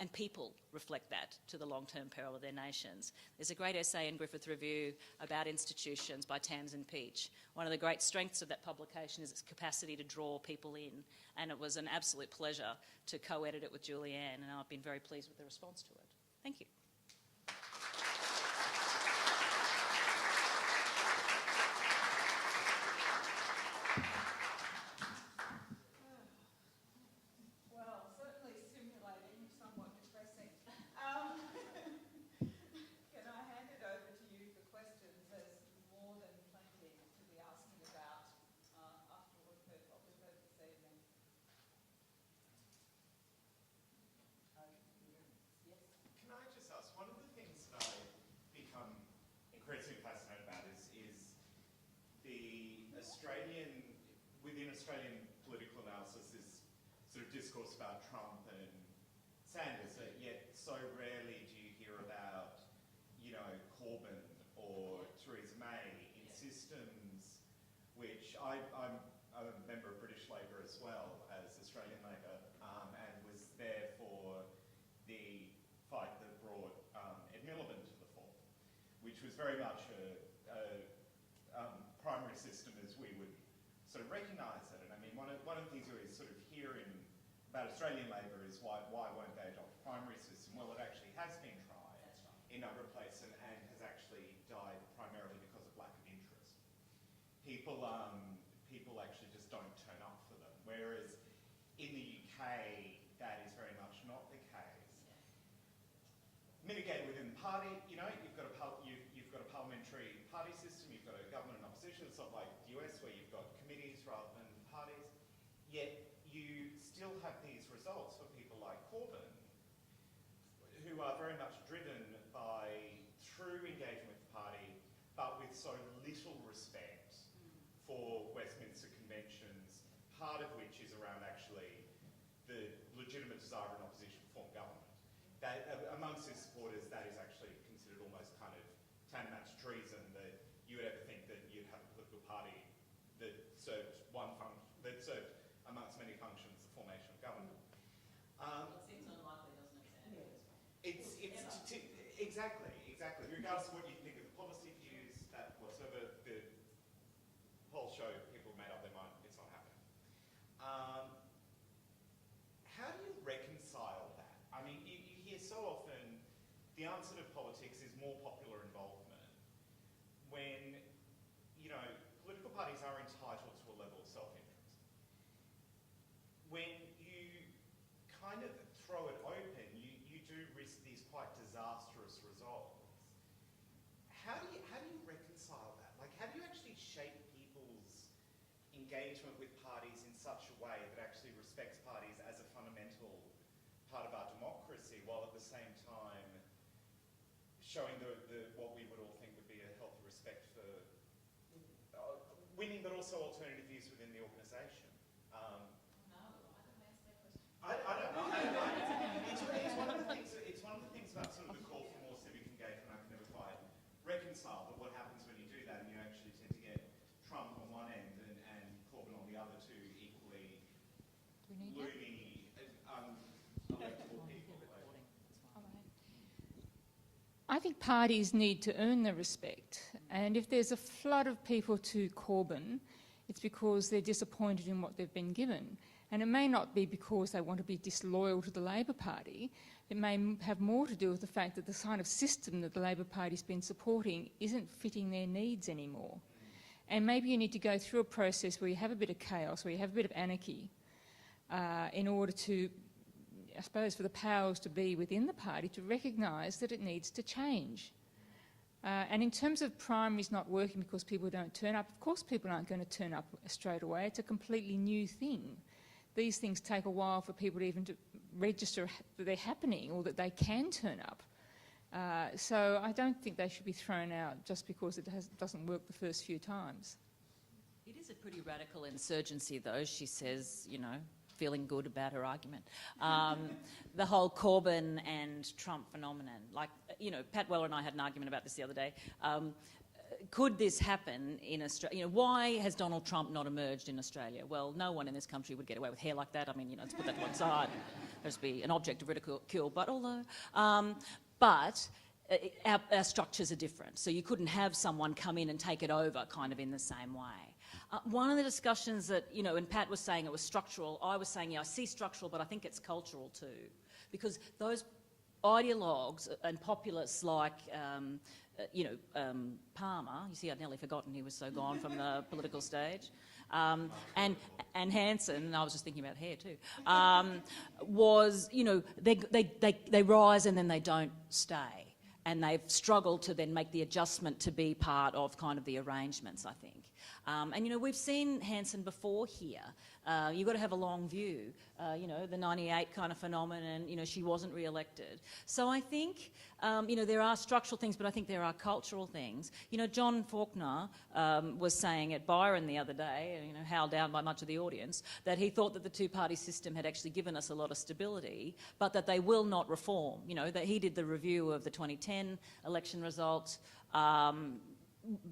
And people reflect that to the long-term peril of their nations. There's a great essay in Griffith Review about institutions by Tamsin Peach. One of the great strengths of that publication is its capacity to draw people in, and it was an absolute pleasure to co-edit it with Julianne, and I've been very pleased with the response to it. Thank you. Australian political analysis is sort of discourse about Trump and Sanders, yet so rarely do you hear about, you know, Corbyn or Theresa May in systems which I'm a member of British Labour as well as Australian Labour, and was there for the fight that brought Ed Miliband to the fore, which was very much a primary system as we would sort of recognise it. And I mean, one of the things we sort of hear about Australian Labour is why won't they adopt a primary system? Well, it actually has been tried in a number of places and has actually died primarily because of lack of interest. People actually just don't turn up for them, whereas in the UK that is very much not the case. Mitigated within the party, you know, you've got a Yet you still have these results for people like Corbyn, who are very much driven by true engagement with the party, but with so little respect for Westminster conventions, part of which is around actually the legitimate desire of an opposition to form government. That, amongst his supporters, that is actually considered almost kind of tantamount to treason, that you would ever think that you'd have a political party that served one function, that served amongst many functions the formation of government. It seems unlikely, doesn't it, Sam? Exactly. Regardless of what you think of the policy views, that whatsoever the polls show, people have made up their mind, it's not happening. How do you reconcile that? I mean, you hear so often the answer to politics is more popular involvement, when, you know, political parties are entitled to a level of self-interest. When you kind of throw it open, you do risk these quite disastrous results. How do you reconcile that? Like, how do you actually shape people's engagement with parties in such a way that actually respects parties as a fundamental part of our democracy, while at the same time showing what we would all think would be a healthy respect for winning, but also alternative views within the organisation? I don't know. It's one of the things about sort of the call for more civic engagement I can never quite reconcile. But what happens when you do that, and you actually tend to get Trump on one end and Corbyn on the other, two equally loony, electable people. I think parties need to earn the respect, and if there's a flood of people to Corbyn, it's because they're disappointed in what they've been given. And it may not be because they want to be disloyal to the Labor Party. It may have more to do with the fact that the kind of system that the Labor Party's been supporting isn't fitting their needs anymore. And maybe you need to go through a process where you have a bit of chaos, where you have a bit of anarchy, in order to, I suppose, for the powers to be within the party to recognise that it needs to change. And in terms of primaries not working because people don't turn up, of course people aren't going to turn up straight away. It's a completely new thing. These things take a while for people to even to register that they're happening or that they can turn up. So I don't think they should be thrown out just because it doesn't work the first few times. It is a pretty radical insurgency, though, she says, you know, feeling good about her argument. The whole Corbyn and Trump phenomenon. Like, you know, Pat Weller and I had an argument about this the other day. Could this happen in Australia? You know, why has Donald Trump not emerged in Australia? Well, no one in this country would get away with hair like that. I mean, you know, let's put that to one side. There's be an object of ridicule. But although, our structures are different. So you couldn't have someone come in and take it over kind of in the same way. One of the discussions that, you know, and Pat was saying it was structural, I was saying, yeah, I see structural, but I think it's cultural too. Because those ideologues and populists like, Palmer, you see, I'd nearly forgotten he was so gone from the political stage, and Hanson, I was just thinking about hair too, was, you know, they rise and then they don't stay. And they've struggled to then make the adjustment to be part of kind of the arrangements, I think. And, you know, we've seen Hanson before here. You've got to have a long view. You know, the 98 kind of phenomenon, you know, she wasn't re-elected. So I think, you know, there are structural things, but I think there are cultural things. You know, John Faulkner was saying at Byron the other day, you know, howled down by much of the audience, that he thought that the two-party system had actually given us a lot of stability, but that they will not reform. You know, that he did the review of the 2010 election results,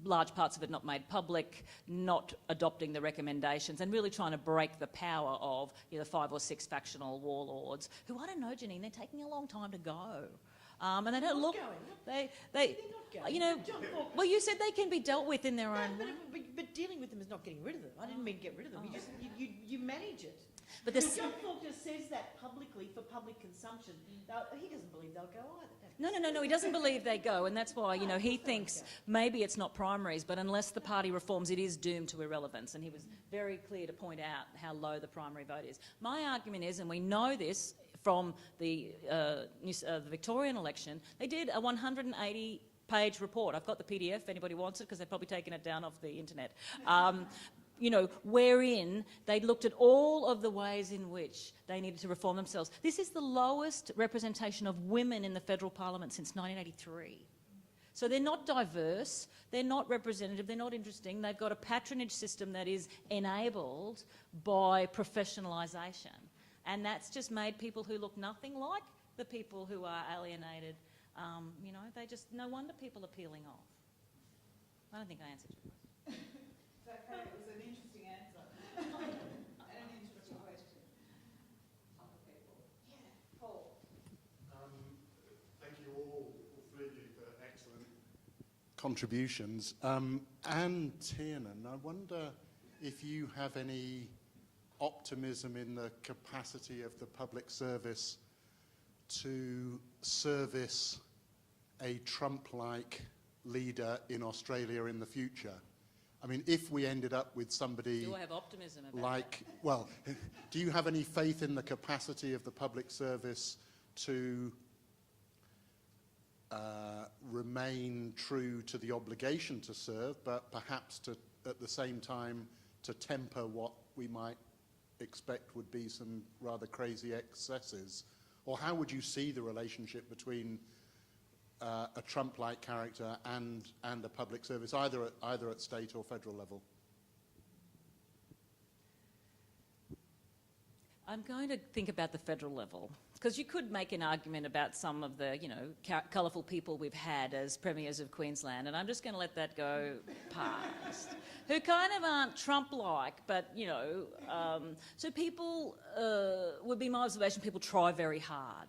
large parts of it not made public, not adopting the recommendations, and really trying to break the power of, you know, 5 or 6 factional warlords who, I don't know, Janine, they're taking a long time to go. And they don't look... They're not going. You know, well, you said they can be dealt with in their own way. But dealing with them is not getting rid of them. I didn't mean get rid of them. You manage it. But John Faulkner says that publicly for public consumption. He doesn't believe they'll go either. No, he doesn't believe they go, and that's why, you know, he thinks maybe it's not primaries, but unless the party reforms, it is doomed to irrelevance, and he was very clear to point out how low the primary vote is. My argument is, and we know this from the Victorian election, they did a 180-page report. I've got the PDF if anybody wants it, because they've probably taken it down off the internet. wherein they looked at all of the ways in which they needed to reform themselves. This is the lowest representation of women in the federal parliament since 1983. So they're not diverse, they're not representative, they're not interesting. They've got a patronage system that is enabled by professionalisation. And that's just made people who look nothing like the people who are alienated, they just, no wonder people are peeling off. I don't think I answered your question. Okay, it was an interesting answer. And an interesting question. Other people? Yeah, Paul. Thank you all three of you, for excellent contributions. Anne Tiernan, I wonder if you have any optimism in the capacity of the public service to service a Trump-like leader in Australia in the future. I mean, if we ended up with somebody... Do I have optimism about like, that? Well, do you have any faith in the capacity of the public service to remain true to the obligation to serve, but perhaps to, at the same time, to temper what we might expect would be some rather crazy excesses? Or how would you see the relationship between a Trump-like character and a public service, either at state or federal level? I'm going to think about the federal level, because you could make an argument about some of the, colourful people we've had as premiers of Queensland, and I'm just going to let that go past, who kind of aren't Trump-like, but, so people, would be my observation, people try very hard.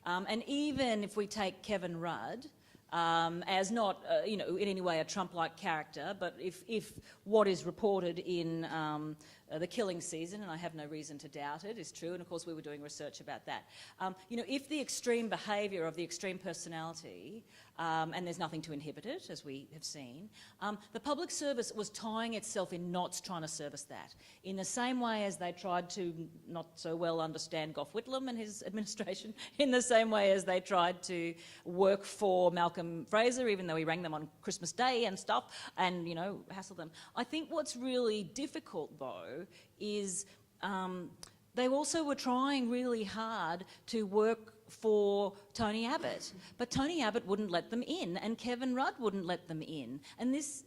And even if we take Kevin Rudd as not, in any way a Trump-like character, but if what is reported in the killing season, and I have no reason to doubt it, is true, and of course we were doing research about that. If the extreme behaviour of the extreme personality, and there's nothing to inhibit it, as we have seen, the public service was tying itself in knots trying to service that. In the same way as they tried to not so well understand Gough Whitlam and his administration, in the same way as they tried to work for Malcolm Fraser, even though he rang them on Christmas Day and stuff, and, hassle them. I think what's really difficult, though, is they also were trying really hard to work for Tony Abbott, but Tony Abbott wouldn't let them in, and Kevin Rudd wouldn't let them in. And this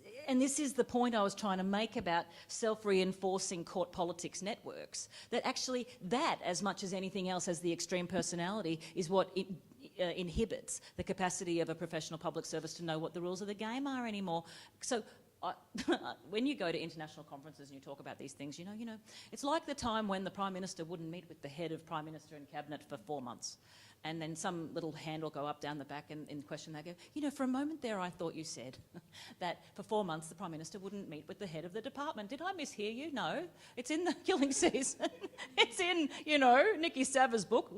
is the point I was trying to make about self-reinforcing court politics networks, that actually that, as much as anything else, as the extreme personality, is what inhibits the capacity of a professional public service to know what the rules of the game are anymore. So when you go to international conferences and you talk about these things, it's like the time when the Prime Minister wouldn't meet with the head of Prime Minister and Cabinet for 4 months. And then some little hand will go up down the back and in question they go, for a moment there I thought you said that for 4 months the Prime Minister wouldn't meet with the head of the department. Did I mishear you? No. It's in the killing season. It's in, Nikki Sava's book.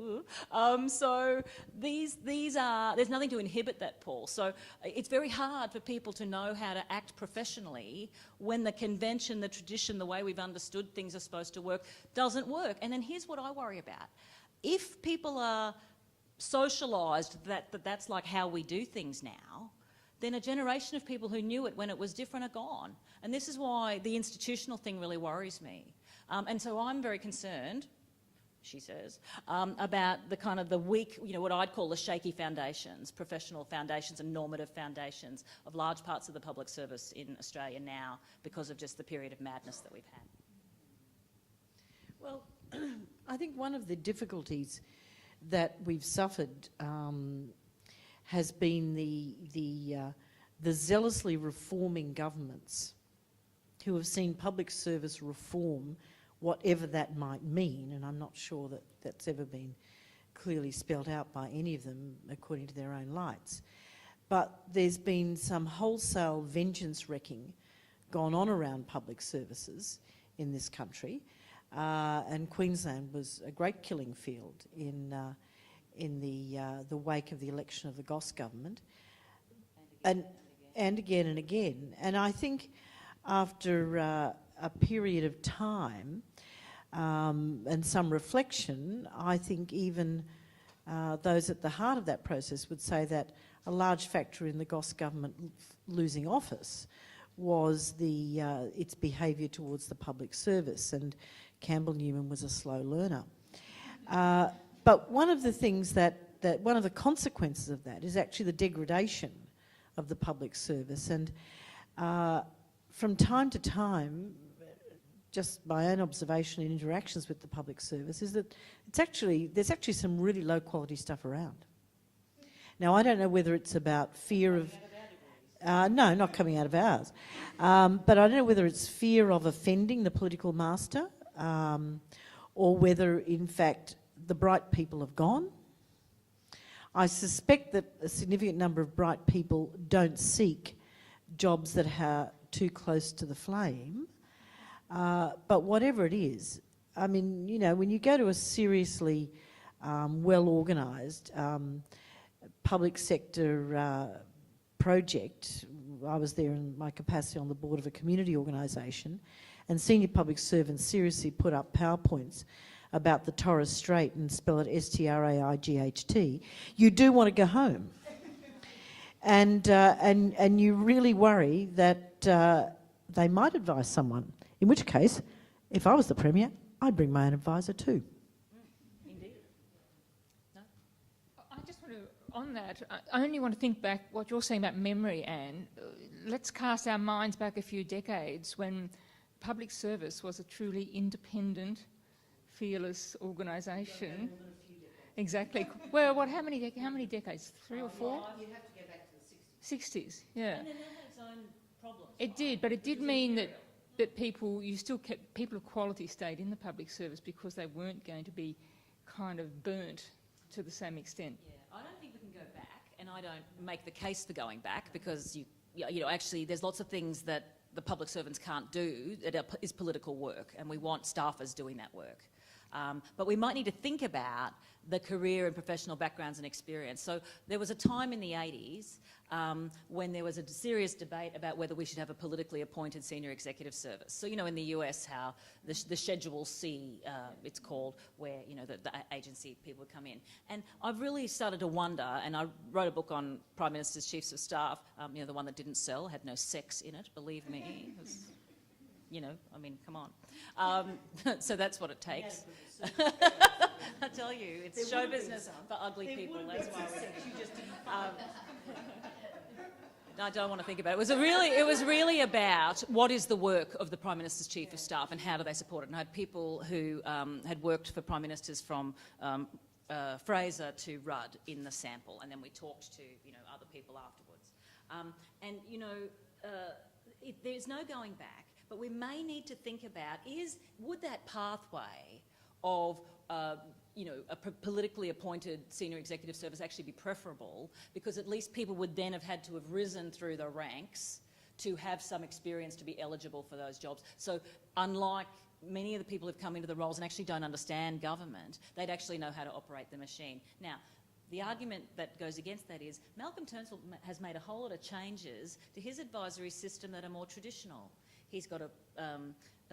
So these are, there's nothing to inhibit that, Paul. So it's very hard for people to know how to act professionally when the convention, the tradition, the way we've understood things are supposed to work doesn't work. And then here's what I worry about. If people are socialised that's like how we do things now, then a generation of people who knew it when it was different are gone. And this is why the institutional thing really worries me. And so I'm very concerned, she says, about the kind of the weak, what I'd call the shaky foundations, professional foundations and normative foundations of large parts of the public service in Australia now because of just the period of madness that we've had. Well, I think one of the difficulties that we've suffered has been the zealously reforming governments who have seen public service reform, whatever that might mean, and I'm not sure that that's ever been clearly spelled out by any of them according to their own lights. But there's been some wholesale vengeance wrecking gone on around public services in this country. And Queensland was a great killing field in the wake of the election of the Goss government, and again and again. And I think after a period of time and some reflection, I think even those at the heart of that process would say that a large factor in the Goss government losing office was its behaviour towards the public service, and Campbell Newman was a slow learner. But one of the things one of the consequences of that is actually the degradation of the public service. And from time to time, just my own observation and interactions with the public service is that there's actually some really low quality stuff around. Now, I don't know whether it's about fear of... no, not coming out of ours. But I don't know whether it's fear of offending the political master, or whether, in fact, the bright people have gone. I suspect that a significant number of bright people don't seek jobs that are too close to the flame. But whatever it is, I mean, you know, when you go to a seriously well-organised public sector project, I was there in my capacity on the board of a community organisation, and senior public servants seriously put up PowerPoints about the Torres Strait and spell it S-T-R-A-I-G-H-T, you do want to go home. And you really worry that they might advise someone, in which case, if I was the Premier, I'd bring my own advisor too. Indeed. No? I just want to, on that, I only want to think back what you're saying about memory, Anne. Let's cast our minds back a few decades when public service was a truly independent, fearless organisation. Exactly. Well, how many decades? 3 or 4? You'd have to go back to the 60s. 60s, yeah. And then that had its own problems. It did, but it did mean that people of quality stayed in the public service because they weren't going to be kind of burnt to the same extent. Yeah, I don't think we can go back, and I don't make the case for going back, because you know, actually there's lots of things that the public servants can't do that is political work, and we want staffers doing that work. But we might need to think about the career and professional backgrounds and experience. So there was a time in the 80s when there was a serious debate about whether we should have a politically appointed senior executive service. So, you know, in the US, how the Schedule C, it's called, where, you know, the agency people would come in. And I've really started to wonder, and I wrote a book on Prime Minister's Chiefs of Staff, you know, the one that didn't sell, had no sex in it, believe me. It was, you know, I mean, come on. So that's what it takes. I tell you, it's show business for ugly people. That's why I don't want to think about it. It was really about what is the work of the Prime Minister's Chief of Staff and how do they support it. And I had people who had worked for Prime Ministers from Fraser to Rudd in the sample, and then we talked to, you know, other people afterwards. And, you know, there's no going back. But we may need to think about would that pathway of you know, a politically appointed senior executive service actually be preferable, because at least people would then have had to have risen through the ranks to have some experience to be eligible for those jobs. So unlike many of the people who've come into the roles and actually don't understand government, they'd actually know how to operate the machine. Now, the argument that goes against that is Malcolm Turnbull has made a whole lot of changes to his advisory system that are more traditional. He's got a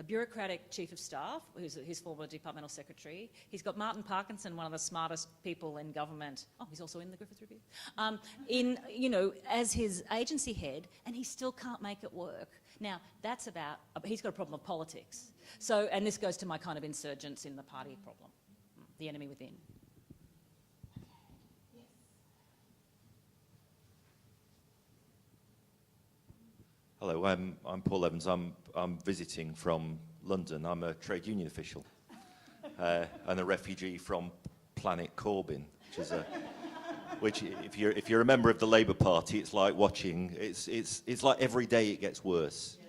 bureaucratic chief of staff, who's his former departmental secretary. He's got Martin Parkinson, one of the smartest people in government. Oh, he's also in the Griffith Review. You know, as his agency head, and he still can't make it work. Now, that's about, he's got a problem of politics. So, and this goes to my kind of insurgents in the party problem, the enemy within. Hello, I'm Paul Evans. I'm visiting from London. I'm a trade union official and a refugee from Planet Corbyn, which if you're a member of the Labour Party, it's like watching. It's like every day it gets worse.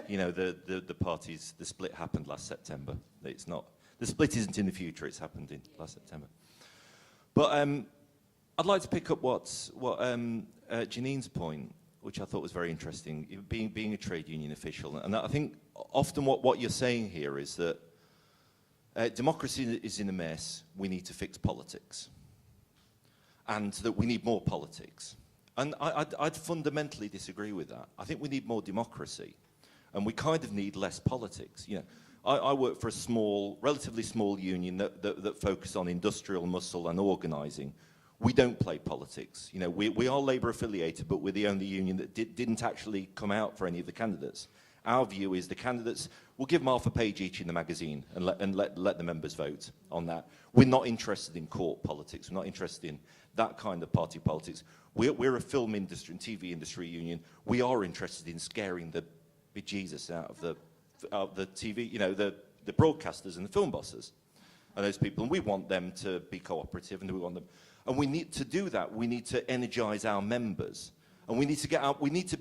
You know, the parties. The split happened last September. It's not. The split isn't in the future. It's happened in last September. But I'd like to pick up what Janine's point, which I thought was very interesting, being a trade union official. And I think often what you're saying here is that democracy is in a mess, we need to fix politics. And that we need more politics. And I'd fundamentally disagree with that. I think we need more democracy, and we kind of need less politics. You know, I work for a relatively small union that focused on industrial muscle and organising. we don't play politics. You know, we are Labour affiliated, but we're the only union that didn't actually come out for any of the candidates. Our view is the candidates, we'll give them half a page each in the magazine and let the members vote on that. We're not interested in court politics. We're not interested in that kind of party politics. We're a film industry and TV industry union. We are interested in scaring the bejesus out of the TV, you know, the broadcasters and the film bosses and those people. And we want them to be cooperative, and we want them. And we need to do that. We need to energise our members. And we need to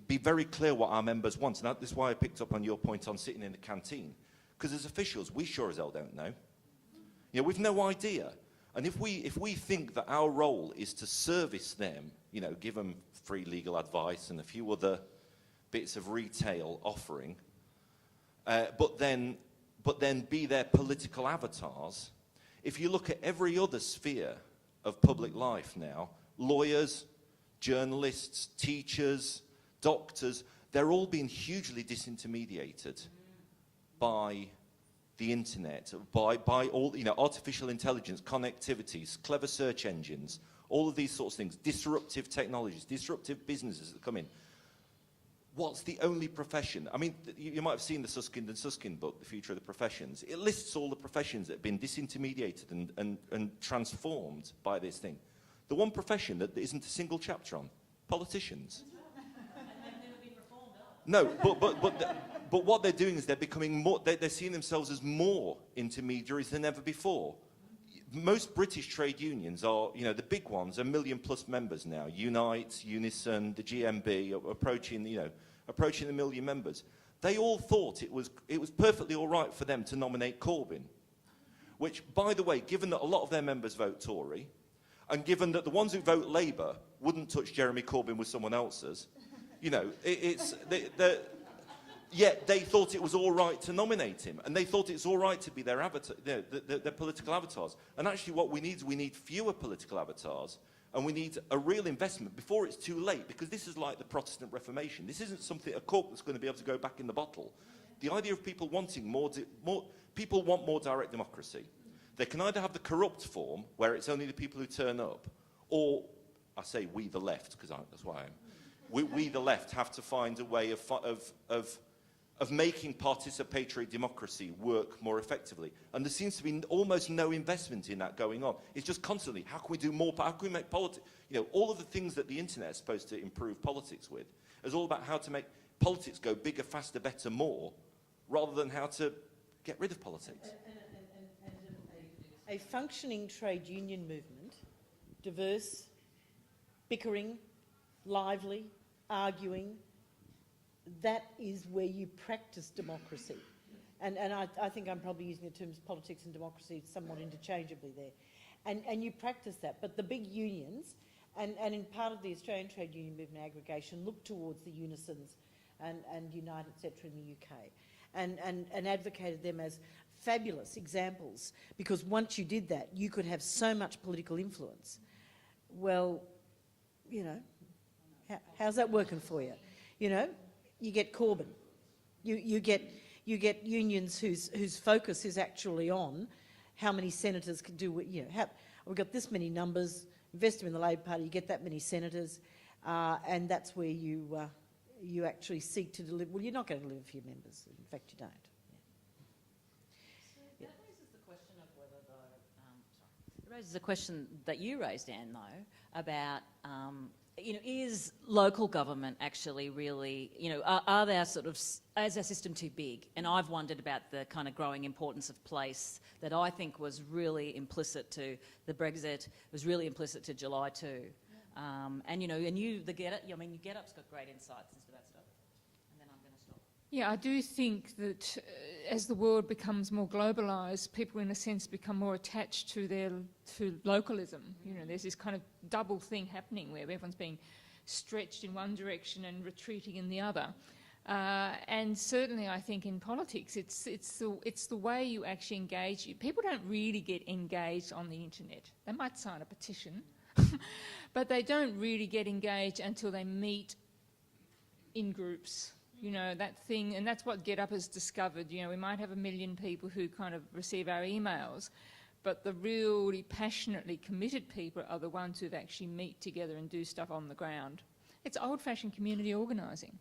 be very clear what our members want. And that's why I picked up on your point on sitting in the canteen. Because as officials, we sure as hell don't know. You know, we've no idea. And if we think that our role is to service them, you know, give them free legal advice and a few other bits of retail offering, but then be their political avatars, if you look at every other sphere of public life now, lawyers, journalists, teachers, doctors, they're all being hugely disintermediated by the internet, by all, you know, artificial intelligence, connectivities, clever search engines, all of these sorts of things, disruptive technologies, disruptive businesses that come in. What's the only profession? I mean, you might have seen the Susskind and Susskind book, The Future of the Professions. It lists all the professions that have been disintermediated and transformed by this thing. The one profession that there isn't a single chapter on, politicians. No, but what they're doing is they're becoming more, they're seeing themselves as more intermediaries than ever before. Most British trade unions are, you know, the big ones are 1 million plus members now. Unite, Unison, the GMB are approaching, you know, approaching 1 million members. They all thought it was perfectly all right for them to nominate Corbyn. Which, by the way, given that a lot of their members vote Tory, and given that the ones who vote Labour wouldn't touch Jeremy Corbyn with someone else's, you know, yet they thought it was all right to nominate him, and they thought it's all right to be their avatar, their political avatars. And actually what we need fewer political avatars, and we need a real investment before it's too late, because this is like the Protestant Reformation. This isn't something, a cork that's going to be able to go back in the bottle. The idea of people wanting people want more direct democracy. They can either have the corrupt form, where it's only the people who turn up, or, I say we the left, because that's why I am. We the left have to find a way of making participatory democracy work more effectively. And there seems to be almost no investment in that going on. It's just constantly, how can we do more, how can we make politics, you know, all of the things that the internet is supposed to improve politics with, is all about how to make politics go bigger, faster, better, more, rather than how to get rid of politics. A functioning trade union movement, diverse, bickering, lively, arguing, that is where you practice democracy. And I think I'm probably using the terms politics and democracy somewhat interchangeably there. And you practice that. But the big unions, and in part of the Australian Trade Union Movement aggregation, look towards the Unisons and Unite, etc. in the UK, and advocated them as fabulous examples, because once you did that, you could have so much political influence. Well, you know, how's that working for you? You know, you get Corbyn. You get unions whose focus is actually on how many senators can do. You know, we've got this many numbers. Invest them in the Labor Party. You get that many senators, and that's where you actually seek to deliver. Well, you're not going to deliver for your members. In fact, you don't. So that raises the question of whether it raises a question that you raised, Anne, though, about. You know, is local government actually really, you know, are there sort of, is our system too big? And I've wondered about the kind of growing importance of place that I think was really implicit to the Brexit, was really implicit to July 2. Yeah. And, you know, and the Get Up, I mean, Get Up's got great insights into that stuff. And then I'm going to stop. Yeah, I do think that as the world becomes more globalised, people in a sense become more attached to localism. You know, there's this kind of double thing happening where everyone's being stretched in one direction and retreating in the other. And certainly I think in politics it's the way you actually engage. People don't really get engaged on the internet. They might sign a petition, but they don't really get engaged until they meet in groups. You know, that thing, and that's what Get Up has discovered. You know, we might have 1 million people who kind of receive our emails, but the really passionately committed people are the ones who actually meet together and do stuff on the ground. It's old-fashioned community organising.